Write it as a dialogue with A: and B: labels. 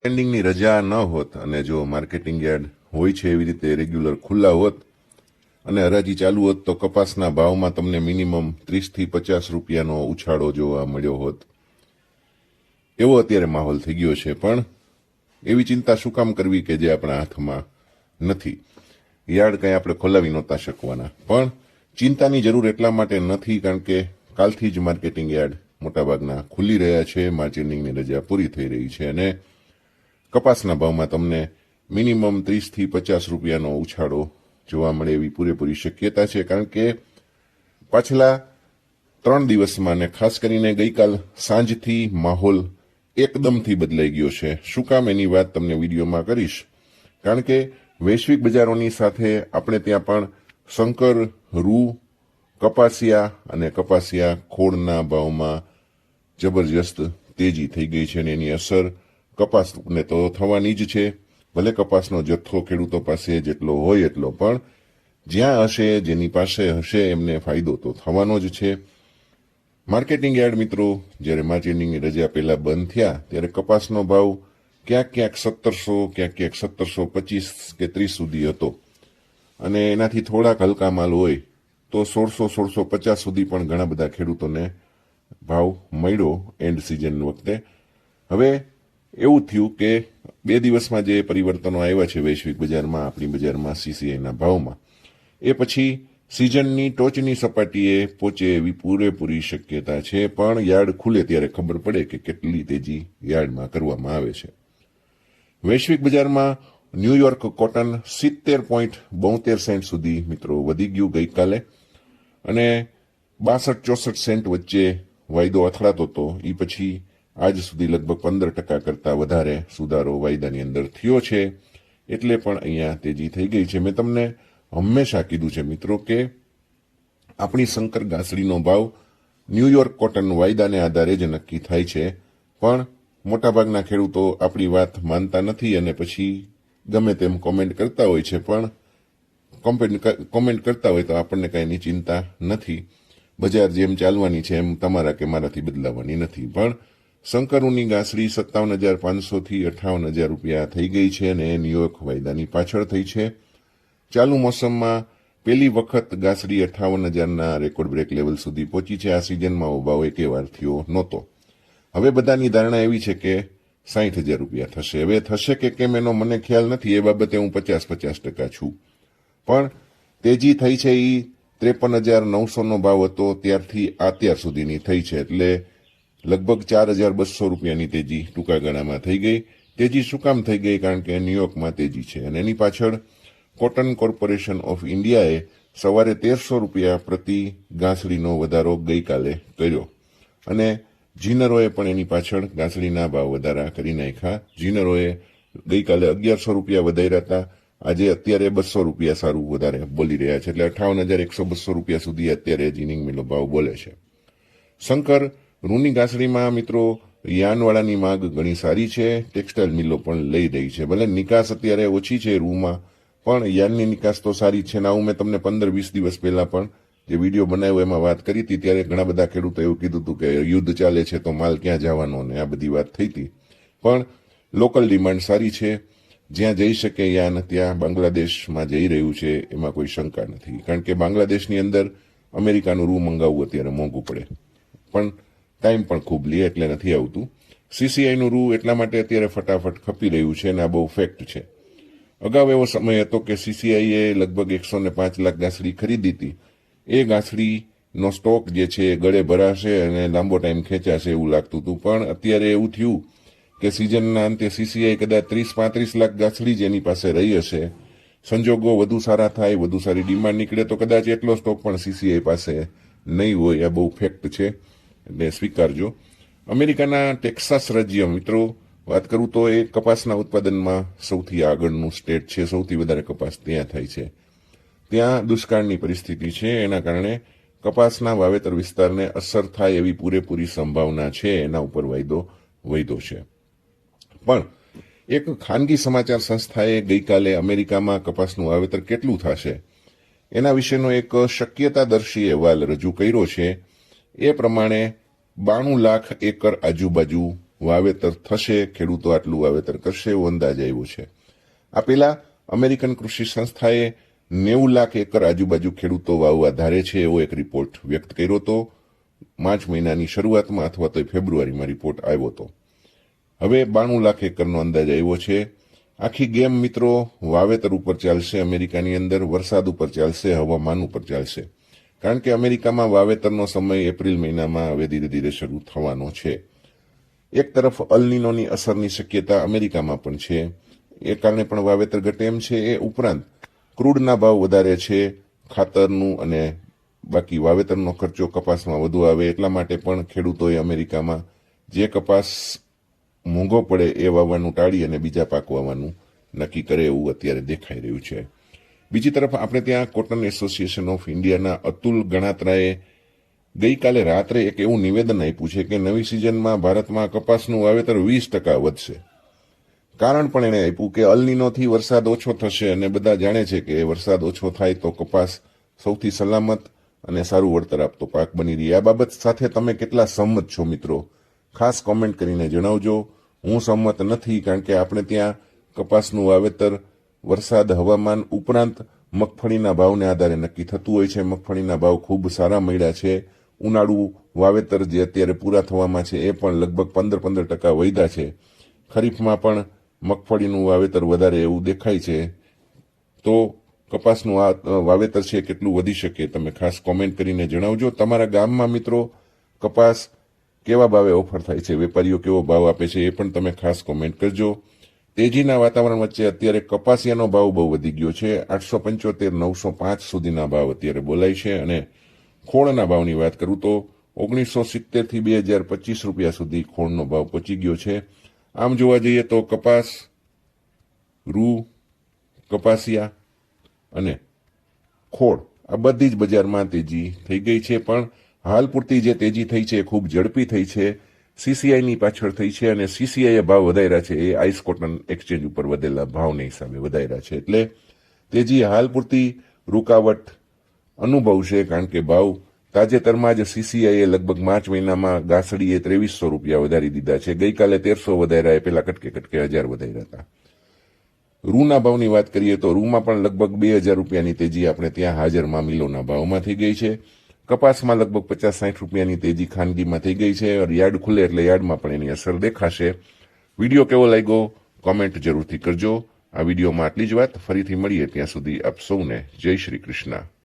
A: ટ્રેન્ડિંગની રજા ન હોત અને જો માર્કેટિંગ યાર્ડ હોય છે એવી રીતે રેગ્યુલર ખુલ્લા હોત અને હરાજી ચાલુ હોત તો કપાસના ભાવમાં તમને મિનિમમ 30 થી 50 રૂપિયાનો ઉછાળો જોવા મળ્યો હોત. એવો અત્યારે માહોલ થઈ ગયો છે. પણ એવી ચિંતા શું કામ કરવી કે જે આપણા હાથમાં નથી. યાર્ડ કંઈ આપણે ખોલાવી નહોતા શકવાના. પણ ચિંતાની જરૂર એટલા માટે નથી કારણ કે કાલથી જ માર્કેટિંગ યાર્ડ મોટાભાગના ખુલી રહ્યા છે. માર્કેટિંગની રજા પૂરી થઈ રહી છે અને કપાસના ભાવમાં તમને મિનિમમ 30 થી 50 રૂપિયાનો ઉછાળો જોવા મળે એવી પૂરેપૂરી શક્યતા છે. કારણ કે પાછલા 3 દિવસમાં ને ખાસ કરીને ગઈકાલ સાંજથી માહોલ એકદમથી બદલાઈ ગયો છે. શું કામ એની વાત તમને વિડીયોમાં કરીશ. કારણ કે વૈશ્વિક બજારોની સાથે આપણે ત્યાં પણ શંકર, રૂ, કપાસિયા અને કપાસિયા ખોળના ભાવમાં જબરજસ્ત તેજી થઈ ગઈ છે અને એની અસર કપાસને તો થવાની જ છે. ભલે કપાસનો જથ્થો ખેડૂતો પાસે જેટલો હોય એટલો, પણ જ્યાં હશે, જેની પાસે હશે એમને ફાયદો તો થવાનો જ છે. માર્કેટિંગ યાર્ડ મિત્રો જ્યારે માર્કેટિંગની રજા પહેલા બંધ થયા ત્યારે કપાસનો ભાવ ક્યાંક 1700, ક્યાંક 1725 કે 30 સુધી હતો અને એનાથી થોડાક હલકા માલ હોય તો 1650 સુધી પણ ઘણા બધા ખેડૂતોને ભાવ મળ્યો એન્ડ સિઝન વખતે. હવે એવું થયું કે 2 દિવસમાં જે પરિવર્તનો આવ્યા છે વૈશ્વિક બજારમાં, આપણી બજારમાં સીસીઆઈના ભાવમાં, એ પછી સિઝનની ટોચની સપાટીએ પહોંચે એવી પૂરેપૂરી શક્યતા છે. પણ યાર્ડ ખુલે ત્યારે ખબર પડે કે કેટલી તેજી યાર્ડમાં કરવામાં આવે છે. વૈશ્વિક બજારમાં ન્યુયોર્ક કોટન 70.72 સેન્ટ સુધી મિત્રો વધી ગયું ગઈકાલે અને 62-64 સેન્ટ વચ્ચે વાયદો અથડાતો હતો. એ પછી આજ સુધી લગભગ 15% કરતાં વધારે સુધારો વાયદાની અંદર થયો છે. એટલે પણ અહીંયા તેજી થઈ ગઈ છે. મેં તમને હંમેશા કીધું છે મિત્રો કે આપણી શંકર ઘાસડીનો ભાવ ન્યુયોર્ક કોટન વાયદાને આધારે જ નક્કી થાય છે. પણ મોટાભાગના ખેડૂતો આપણી વાત માનતા નથી અને પછી ગમે તેમ કોમેન્ટ કરતા હોય છે. પણ કોમેન્ટ કરતા હોય તો આપણને કાંઈ એની ચિંતા નથી. બજાર જેમ ચાલવાની છે એમ તમારા કે મારાથી બદલાવાની નથી. પણ શંકરુની ઘાસડી 57,500 થી 58,000 રૂપિયા થઈ ગઈ છે અને ન્યુયોર્ક વાયદાની પાછળ થઈ છે. ચાલુ મોસમમાં પહેલી વખત ઘાસડી 58,000ના રેકોર્ડ બ્રેક લેવલ સુધી પહોંચી છે. આ સિઝનમાં ભાવ એકેવાર થયો નહોતો. હવે બધાની ધારણા એવી છે કે 60,000 રૂપિયા થશે. હવે થશે કે કેમ એનો મને ખ્યાલ નથી. એ બાબતે હું 50% છું. પણ તેજી થઈ છે એ 53,900નો ભાવ હતો ત્યારથી અત્યાર સુધીની થઈ છે. એટલે લગભગ 4,200 રૂપિયાની તેજી ટૂંકા ગાળામાં થઈ ગઈ. તેજી શું કામ થઈ ગઈ? કારણ કે ન્યુયોર્કમાં તેજી છે અને એની પાછળ કોટન કોર્પોરેશન ઓફ ઇન્ડિયાએ સવારે 1300 રૂપિયા પ્રતિ ઘાસડીનો વધારો ગઈકાલે કર્યો અને જીનરોએ પણ એની પાછળ ઘાસડીના ભાવ વધારા કરી નાખ્યા. જીનરોએ ગઈકાલે 1100 રૂપિયા વધાર્યા હતા. આજે અત્યારે 200 રૂપિયા સારું વધારે બોલી રહ્યા છે. એટલે 58,100-200 રૂપિયા સુધી અત્યારે જીનિંગ મિલો ભાવ બોલે છે. શંકર રૂની ઘાસડીમાં મિત્રો યાનવાળાની માંગ ઘણી સારી છે. ટેક્સટાઇલ મિલો પણ લઈ રહી છે. ભલે નિકાસ અત્યારે ઓછી છે રૂમાં, પણ યાનની નિકાસ તો સારી છે. આવું મેં તમને 15-20 દિવસ પહેલા પણ જે વિડીયો બનાવ્યો એમાં વાત કરી હતી. ત્યારે ઘણા બધા ખેડૂતો એવું કીધું હતું કે યુદ્ધ ચાલે છે તો માલ ક્યાં જવાનો ને આ બધી વાત થઈ હતી. પણ લોકલ ડિમાન્ડ સારી છે. જ્યાં જઈ શકે યાન ત્યાં બાંગ્લાદેશમાં જઈ રહ્યું છે એમાં કોઈ શંકા નથી. કારણ કે બાંગ્લાદેશની અંદર અમેરિકાનું રૂ મંગાવવું અત્યારે મોંઘું પડે, પણ ટાઈમ પણ ખૂબ લે એટલે નથી આવતું. સીસીઆઈનું રૂ એટલા માટે અત્યારે ફટાફટ ખપી રહ્યું છે અને આ બહુ ફેક્ટ છે. અગાઉ એવો સમય હતો કે સીસીઆઈએ લગભગ 105 લાખ ઘાસડી ખરીદી હતી. એ ઘાસડીનો સ્ટોક જે છે એ ગળે ભરાશે અને લાંબો ટાઈમ ખેંચાશે એવું લાગતું હતું. પણ અત્યારે એવું થયું કે સિઝનના અંતે સીસીઆઈ કદાચ 30-35 લાખ ઘાસડી જ એની પાસે રહી હશે. સંજોગો વધુ સારા થાય, વધુ સારી ડિમાન્ડ નીકળે તો કદાચ એટલો સ્ટોક પણ સીસીઆઈ પાસે નહીં હોય. આ બહુ ફેક્ટ છે એટલે સ્વીકારજો. અમેરિકાના ટેક્સાસ રાજ્ય મિત્રો વાત કરું તો એ કપાસના ઉત્પાદનમાં સૌથી આગળનું સ્ટેટ છે. સૌથી વધારે કપાસ ત્યાં થાય છે. ત્યાં દુષ્કાળની પરિસ્થિતિ છે. એના કારણે કપાસના વાવેતર વિસ્તારને અસર થાય એવી પૂરેપૂરી સંભાવના છે. એના ઉપર વાયદો વધ્યો છે. પણ એક ખાનગી સમાચાર સંસ્થાએ ગઈકાલે અમેરિકામાં કપાસનું વાવેતર કેટલું થશે એના વિશેનો એક શક્યતાદર્શી અહેવાલ રજૂ કર્યો છે. એ પ્રમાણે 92 લાખ એકર આજુબાજુ વાવેતર થશે, ખેડૂતો આટલું વાવેતર કરશે એવો અંદાજ આવ્યો છે. આ પહેલા અમેરિકન કૃષિ સંસ્થાએ 90 લાખ એકર આજુબાજુ ખેડૂતો વાવવા ધારે છે એવો એક રિપોર્ટ વ્યક્ત કર્યો હતો માર્ચ મહિનાની શરૂઆતમાં અથવા તો ફેબ્રુઆરીમાં રિપોર્ટ આવ્યો હતો. હવે 92 લાખ એકરનો અંદાજ આવ્યો છે. આખી ગેમ મિત્રો વાવેતર ઉપર ચાલશે. અમેરિકાની અંદર વરસાદ ઉપર ચાલશે, હવામાન ઉપર ચાલશે. કારણ કે અમેરિકામાં વાવેતરનો સમય એપ્રિલ મહિનામાં હવે ધીરે ધીરે શરૂ થવાનો છે. એક તરફ અલ નીનોની અસરની શક્યતા અમેરિકામાં પણ છે, એ કારણે પણ વાવેતર ઘટે એમ છે. એ ઉપરાંત ક્રૂડના ભાવ વધારે છે, ખાતરનું અને બાકી વાવેતરનો ખર્ચો કપાસમાં વધુ આવે એટલા માટે પણ ખેડૂતોએ અમેરિકામાં જે કપાસ મોંઘો પડે એ વાવવાનું ટાળી અને બીજા પાક વાવવાનું નક્કી કરે એવું અત્યારે દેખાઈ રહ્યું છે. બીજી તરફ આપણે ત્યાં કોટન એસોસિએશન ઓફ ઇન્ડિયાના અતુલ ગણાત્રાએ ગઈકાલે રાત્રે એક એવું નિવેદન આપ્યું છે કે નવી સિઝનમાં ભારતમાં કપાસનું વાવેતર 20% વધશે. કારણ પણ એણે આપ્યું કે અલ નીનોથી વરસાદ ઓછો થશે અને બધા જાણે છે કે વરસાદ ઓછો થાય તો કપાસ સૌથી સલામત અને સારું વળતર આપતો પાક બની રહી. આ બાબત સાથે તમે કેટલા સંમત છો મિત્રો? ખાસ કોમેન્ટ કરીને જણાવજો. હું સંમત નથી, કારણ કે આપણે ત્યાં કપાસનું વાવેતર વરસાદ, હવામાન ઉપરાંત મગફળીના ભાવને આધારે નક્કી થતું હોય છે. મગફળીના ભાવ ખૂબ સારા મળ્યા છે. ઉનાળુ વાવેતર જે અત્યારે પૂરા થવામાં છે એ પણ લગભગ 15% વધ્યા છે. ખરીફમાં પણ મગફળીનું વાવેતર વધારે એવું દેખાય છે. તો કપાસનું વાવેતર છે કેટલું વધી શકે તમે ખાસ કોમેન્ટ કરીને જણાવજો. તમારા ગામમાં મિત્રો કપાસ કેવા ભાવે ઓફર થાય છે, વેપારીઓ કેવો ભાવ આપે છે એ પણ તમે ખાસ કોમેન્ટ કરજો. તેજીના વાતાવરણ વચ્ચે અત્યારે કપાસિયાનો ભાવ બહુ વધી ગયો છે. 875-905 સુધીના ભાવ અત્યારે બોલાય છે. અને ખોળના ભાવની વાત કરું તો 1970 થી 2025 રૂપિયા સુધી ખોળનો ભાવ પહોંચી ગયો છે. આમ જોવા જઈએ તો કપાસ, રૂ, કપાસિયા અને ખોળ આ બધી જ બજારમાં તેજી થઈ ગઈ છે. પણ હાલ પૂરતી જે તેજી થઈ છે એ ખૂબ ઝડપી થઈ છે. સીસીઆઈની પાછળ થઈ છે અને સીસીઆઈએ ભાવ વધાર્યા છે એ આઈસ કોટન એક્સચેન્જ ઉપર વધેલા ભાવને હિસાબે વધાર્યા છે. એટલે તેજી હાલ પૂરતી રૂકાવટ અનુભવશે, કારણ કે ભાવ તાજેતરમાં જ સીસીઆઈએ લગભગ માર્ચ મહિનામાં ગાસડીએ 2300 રૂપિયા વધારી દીધા છે. ગઈકાલે 1300 વધાર્યા, એ પેલા કટકે 1000 વધાર્યા હતા. રૂના ભાવની વાત કરીએ તો રૂમાં પણ લગભગ 2000 રૂપિયાની તેજી આપણે ત્યાં હાજરમાં મિલોના ભાવમાં થઈ ગઈ છે. કપાસમાં લગભગ 50-60 રૂપિયાની તેજી ખાનગીમાં થઈ ગઈ છે. યાર્ડ ખુલે એટલે યાર્ડમાં પણ એની અસર દેખાશે. વિડીયો કેવો લાગ્યો કોમેન્ટ જરૂરથી કરજો. આ વિડીયોમાં આટલી જ વાત. ફરીથી મળીએ, ત્યાં સુધી આપ સૌને જય શ્રી કૃષ્ણ.